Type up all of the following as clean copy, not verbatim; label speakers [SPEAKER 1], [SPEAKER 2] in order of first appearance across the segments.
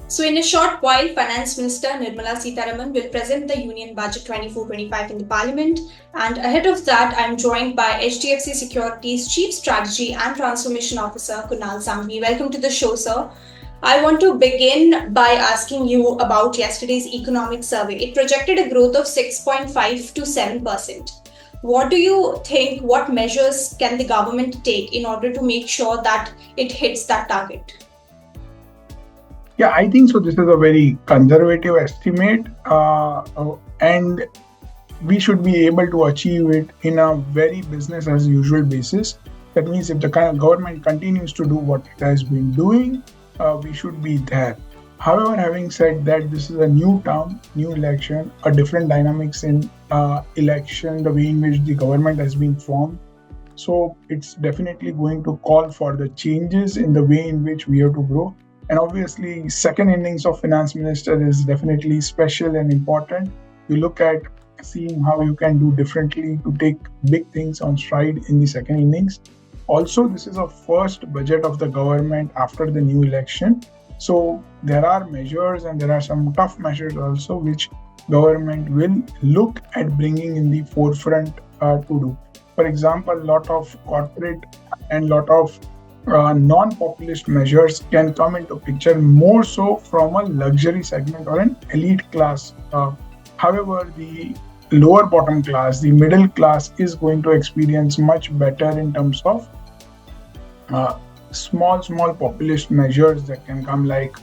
[SPEAKER 1] So in a short while, Finance Minister Nirmala Sitharaman will present the Union Budget 24-25 in the Parliament. And ahead of that, I'm joined by HDFC Securities Chief Strategy and Transformation Officer Kunal Sangvi. Welcome to the show, sir. I want to begin by asking you about yesterday's economic survey. It projected a growth of 6.5 to 7%. What do you think? What measures can the government take in order to make sure that it hits that target?
[SPEAKER 2] Yeah, I think so. This is a very conservative estimate, and we should be able to achieve it in a very business as usual basis. That means if the government continues to do what it has been doing, we should be there. However, having said that, this is a new term, new election, a different dynamics in election, the way in which the government has been formed. So it's definitely going to call for the changes in the way in which we have to grow. And obviously, second innings of finance minister is definitely special and important. You look at seeing how you can do differently to take big things on stride in the second innings. Also, this is a first budget of the government after the new election. So there are measures and there are some tough measures also which government will look at bringing in the forefront to do. For example, a lot of corporate and lot of non-populist measures can come into picture more so from a luxury segment or an elite class. However, the lower bottom class, the middle class is going to experience much better in terms of small populist measures that can come, like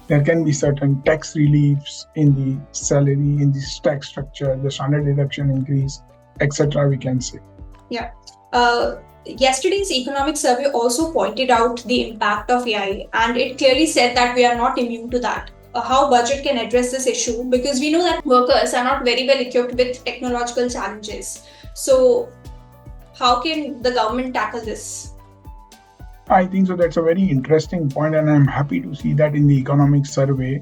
[SPEAKER 2] there can be certain tax reliefs in the salary, in the tax structure, the standard deduction increase, etc. we can say.
[SPEAKER 1] Yeah. Yesterday's economic survey also pointed out the impact of AI, and it clearly said that we are not immune to that. How budget can address this issue, because we know that workers are not very well equipped with technological challenges. So how can the government tackle this?
[SPEAKER 2] I think so. That's a very interesting point, and I'm happy to see that in the economic survey.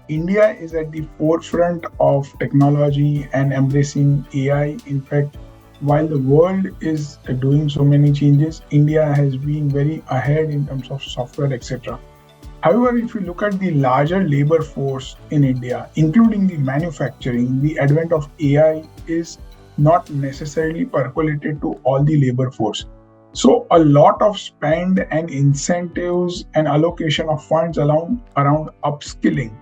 [SPEAKER 2] India is at the forefront of technology and embracing AI. In fact, while the world is doing so many changes, India has been very ahead in terms of software, etc. However, if you look at the larger labor force in India, including the manufacturing, the advent of AI is not necessarily percolated to all the labor force. So a lot of spend and incentives and allocation of funds around upskilling,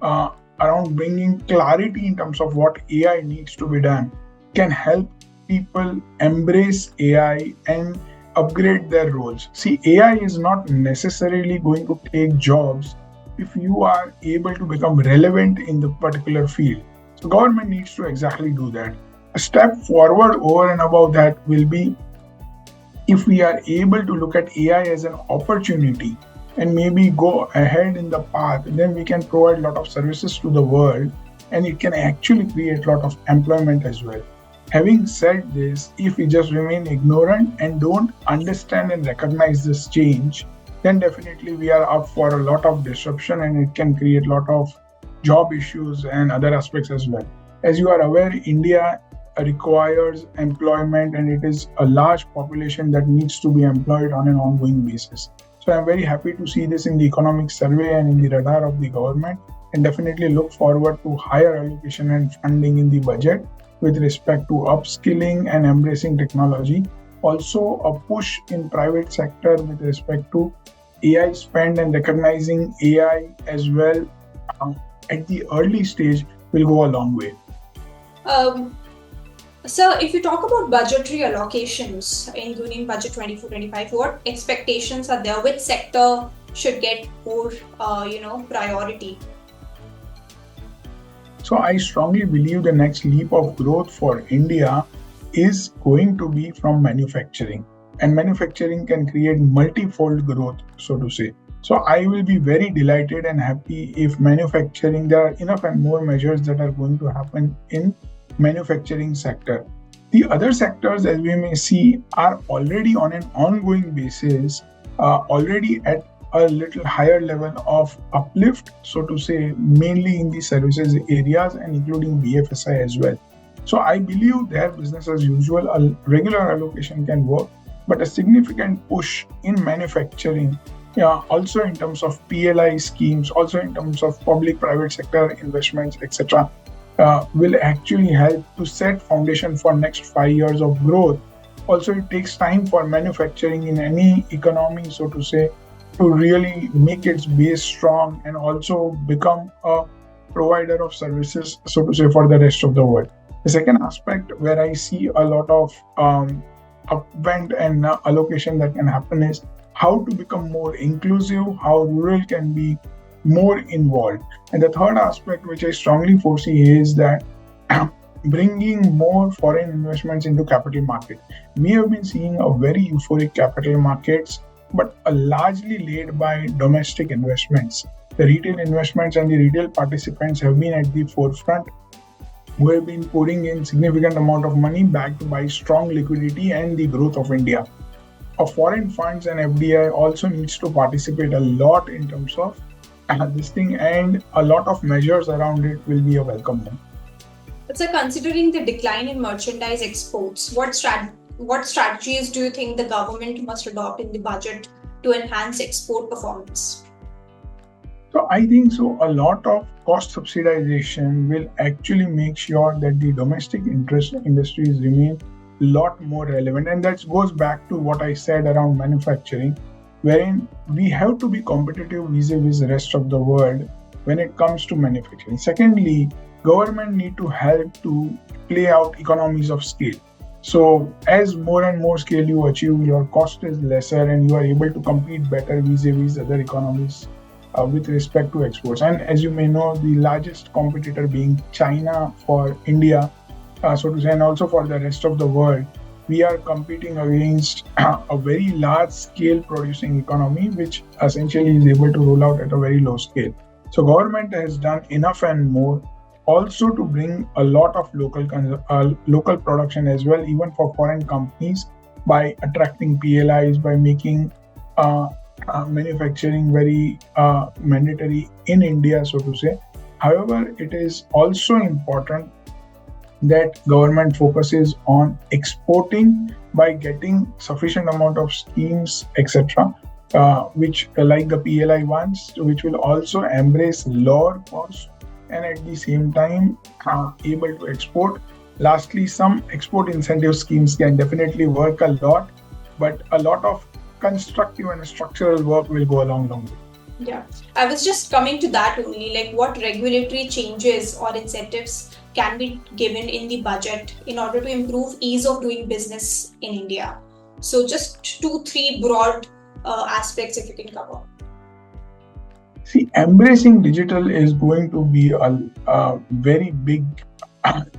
[SPEAKER 2] around bringing clarity in terms of what AI needs to be done, can help people embrace AI and upgrade their roles. See, AI is not necessarily going to take jobs if you are able to become relevant in the particular field. So government needs to exactly do that. A step forward over and above that will be if we are able to look at AI as an opportunity and maybe go ahead in the path, then we can provide a lot of services to the world and it can actually create a lot of employment as well. Having said this, if we just remain ignorant and don't understand and recognize this change, then definitely we are up for a lot of disruption and it can create a lot of job issues and other aspects as well. As you are aware, India requires employment and it is a large population that needs to be employed on an ongoing basis. So I'm very happy to see this in the economic survey and in the radar of the government, and definitely look forward to higher allocation and funding in the budget with respect to upskilling and embracing technology. Also a push in private sector with respect to AI spend and recognizing AI as well at the early stage will go a long way.
[SPEAKER 1] So, if you talk about budgetary allocations in Union Budget 24-25, what expectations are there? Which sector should get more, priority?
[SPEAKER 2] So, I strongly believe the next leap of growth for India is going to be from manufacturing, and manufacturing can create multifold growth, so to say. So, I will be very delighted and happy if manufacturing, there are enough and more measures that are going to happen in manufacturing sector. The other sectors, as we may see, are already on an ongoing basis, already at a little higher level of uplift, so to say, mainly in the services areas and including BFSI as well. So I believe their business as usual, a regular allocation can work, but a significant push in manufacturing Yeah, also in terms of PLI schemes, also in terms of public-private sector investments, etc., will actually help to set foundation for next 5 years of growth. Also, it takes time for manufacturing in any economy, so to say, to really make its base strong and also become a provider of services, so to say, for the rest of the world. The second aspect where I see a lot of upwent and allocation that can happen is how to become more inclusive, how rural can be more involved. And the third aspect, which I strongly foresee, is that bringing more foreign investments into capital market. We have been seeing a very euphoric capital markets, but largely led by domestic investments. The retail investments and the retail participants have been at the forefront, who have been pouring in significant amount of money backed by strong liquidity and the growth of India. Foreign funds and FDI also needs to participate a lot in terms of this thing, and a lot of measures around it will be a welcome one.
[SPEAKER 1] So, considering the decline in merchandise exports, what strategies do you think the government must adopt in the budget to enhance export performance?
[SPEAKER 2] So I think so a lot of cost subsidization will actually make sure that the domestic industries remain a lot more relevant. And that goes back to what I said around manufacturing, wherein we have to be competitive vis-a-vis the rest of the world when it comes to manufacturing. Secondly, government need to help to play out economies of scale. So as more and more scale you achieve, your cost is lesser and you are able to compete better vis-a-vis other economies with respect to exports. And as you may know, the largest competitor being China for India, so to say, and also for the rest of the world, we are competing against a very large scale producing economy, which essentially is able to roll out at a very low scale. So government has done enough and more also to bring a lot of local production as well, even for foreign companies, by attracting PLIs, by making manufacturing very mandatory in India, so to say. However, it is also important that government focuses on exporting by getting sufficient amount of schemes, etc., which like the PLI ones, which will also embrace lower cost and at the same time able to export. Lastly, some export incentive schemes can definitely work a lot, but a lot of constructive and structural work will go a long way.
[SPEAKER 1] Yeah, I was just coming to that only, like what regulatory changes or incentives can be given in the budget in order to improve ease of doing business in India. So just 2-3 broad aspects if you can cover.
[SPEAKER 2] See, embracing digital is going to be a very big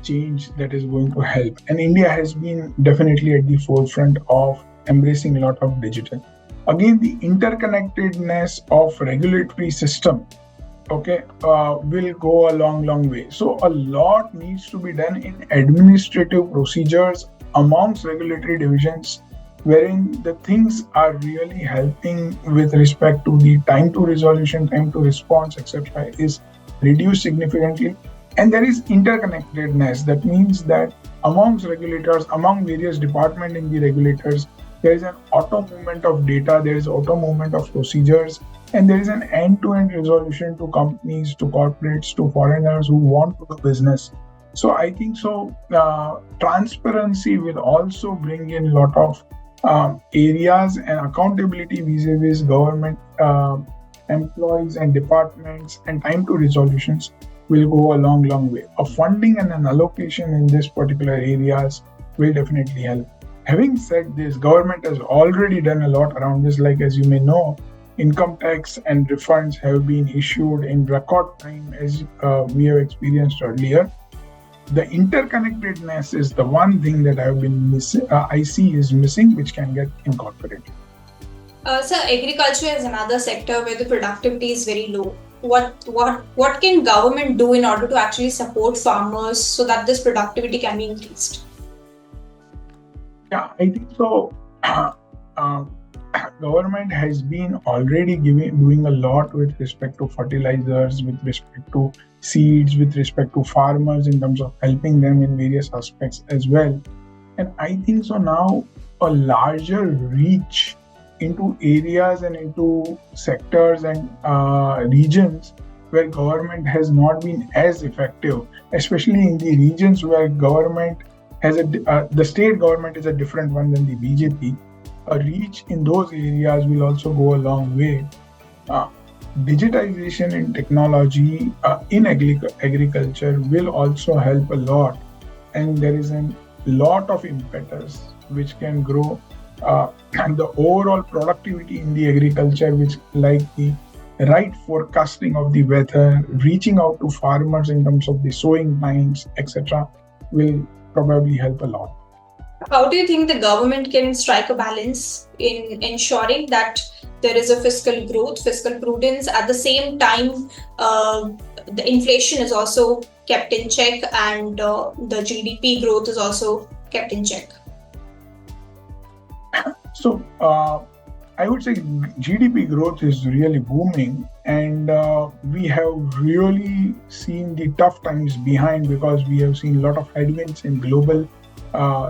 [SPEAKER 2] change that is going to help. And India has been definitely at the forefront of embracing a lot of digital. Again, the interconnectedness of regulatory system, will go a long way. So a lot needs to be done in administrative procedures amongst regulatory divisions, wherein the things are really helping with respect to the time to resolution, time to response, etc., is reduced significantly. And there is interconnectedness. That means that amongst regulators, among various departments in the regulators, there is an auto movement of data, there is auto movement of procedures, and there is an end-to-end resolution to companies, to corporates, to foreigners who want to do business. So I think so transparency will also bring in a lot of areas, and accountability vis-a-vis government employees and departments, and time to resolutions will go a long way. A funding and an allocation in this particular areas will definitely help. Having said this, government has already done a lot around this. Like as you may know, income tax and refunds have been issued in record time, as we have experienced earlier. The interconnectedness is the one thing that I see is missing, which can get incorporated.
[SPEAKER 1] So agriculture is another sector where the productivity is very low. What can government do in order to actually support farmers so that this productivity can be increased?
[SPEAKER 2] Yeah, I think so. Government has been already doing a lot with respect to fertilizers, with respect to seeds, with respect to farmers in terms of helping them in various aspects as well. And I think so now a larger reach into areas and into sectors and regions where government has not been as effective, especially in the regions where government has the state government is a different one than the BJP. A reach in those areas will also go a long way. Digitization in technology in agriculture will also help a lot, and there is a lot of impetus which can grow and the overall productivity in the agriculture, which like the right forecasting of the weather, reaching out to farmers in terms of the sowing times, etc., will probably help a lot.
[SPEAKER 1] How do you think the government can strike a balance in ensuring that there is a fiscal growth, fiscal prudence, at the same time the inflation is also kept in check and the GDP growth is also kept in check?
[SPEAKER 2] So I would say GDP growth is really booming, and we have really seen the tough times behind because we have seen a lot of headwinds in global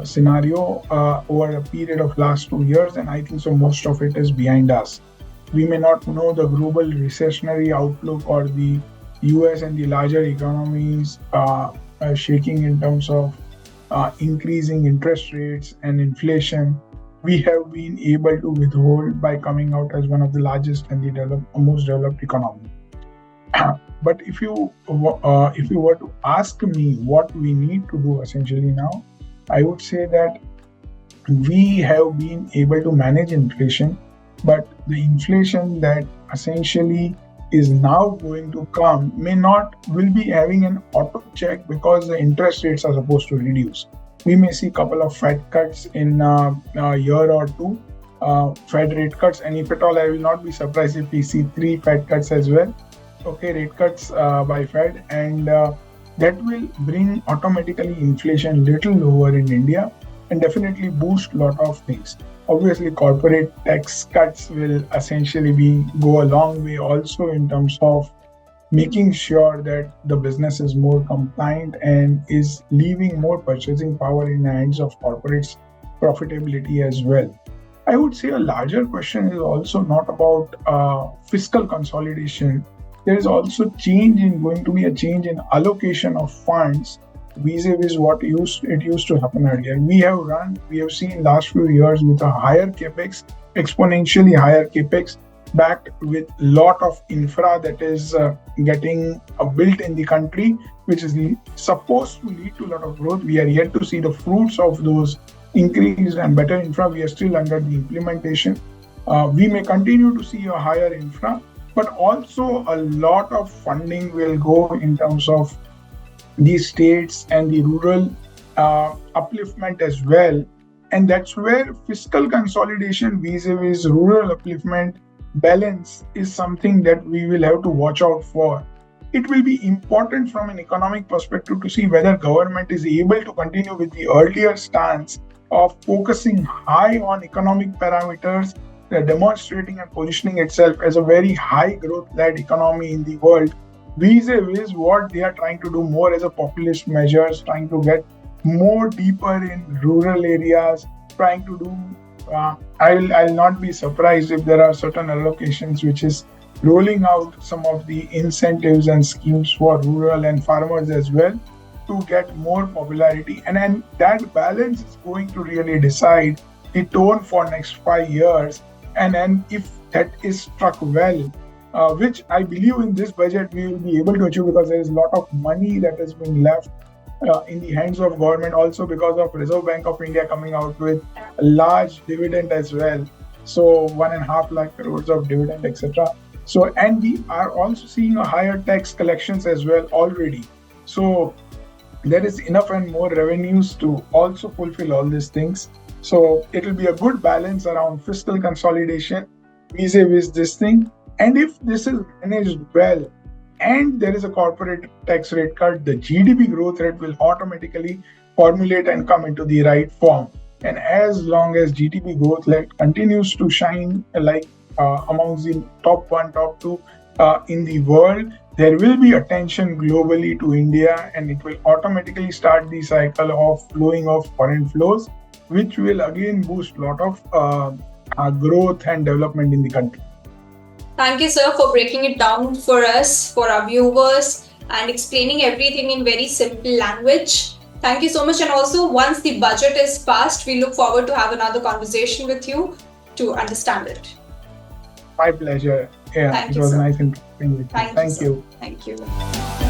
[SPEAKER 2] scenario over a period of last 2 years, and I think so most of it is behind us. We may not know the global recessionary outlook or the US and the larger economies shaking in terms of increasing interest rates and inflation. We have been able to withhold by coming out as one of the largest and the most developed economy. But if you were to ask me what we need to do essentially now, I would say that we have been able to manage inflation, but the inflation that essentially is now going to come will be having an auto check because the interest rates are supposed to reduce. We may see a couple of Fed cuts in a year or two, Fed rate cuts, and if at all, I will not be surprised if we see 3 Fed cuts as well. Okay, rate cuts by Fed, and that will bring automatically inflation little lower in India and definitely boost a lot of things. Obviously, corporate tax cuts will essentially go a long way also in terms of making sure that the business is more compliant and is leaving more purchasing power in the hands of corporates' profitability as well. I would say a larger question is also not about fiscal consolidation. There is also going to be a change in allocation of funds vis-a-vis what it used to happen earlier. We have seen last few years with a higher capex, exponentially higher capex, backed with lot of infra that is getting built in the country, which is supposed to lead to a lot of growth. We are yet to see the fruits of those increased and better infra. We are still under the implementation. We may continue to see a higher infra, but also a lot of funding will go in terms of the states and the rural upliftment as well. And that's where fiscal consolidation vis-a-vis rural upliftment balance is something that we will have to watch out for. It will be important from an economic perspective to see whether government is able to continue with the earlier stance of focusing high on economic parameters, demonstrating and positioning itself as a very high growth-led economy in the world, vis-a-vis what they are trying to do more as a populist measures, trying to get more deeper in rural areas, trying to do I'll not be surprised if there are certain allocations which is rolling out some of the incentives and schemes for rural and farmers as well to get more popularity. And then that balance is going to really decide the tone for next 5 years. And then if that is struck well, which I believe in this budget we will be able to achieve because there is a lot of money that has been left in the hands of government, also because of Reserve Bank of India coming out with a large dividend as well. So 1.5 lakh crores of dividend, etc. So, and we are also seeing a higher tax collections as well already. So there is enough and more revenues to also fulfill all these things. So it will be a good balance around fiscal consolidation vis-a-vis this thing. And if this is managed well, and there is a corporate tax rate cut, the GDP growth rate will automatically formulate and come into the right form. And as long as GDP growth rate continues to shine like amongst the top 1, top 2 in the world, there will be attention globally to India, and it will automatically start the cycle of flowing of foreign flows, which will again boost a lot of growth and development in the country.
[SPEAKER 1] Thank you, sir, for breaking it down for us, for our viewers, and explaining everything in very simple language. Thank you so much. And also, once the budget is passed, we look forward to have another conversation with you to understand it.
[SPEAKER 2] My pleasure. Yeah,
[SPEAKER 1] Thank
[SPEAKER 2] it
[SPEAKER 1] you,
[SPEAKER 2] was
[SPEAKER 1] sir.
[SPEAKER 2] nice interacting with you.
[SPEAKER 1] Thank you.
[SPEAKER 2] Thank you.
[SPEAKER 1] Thank you.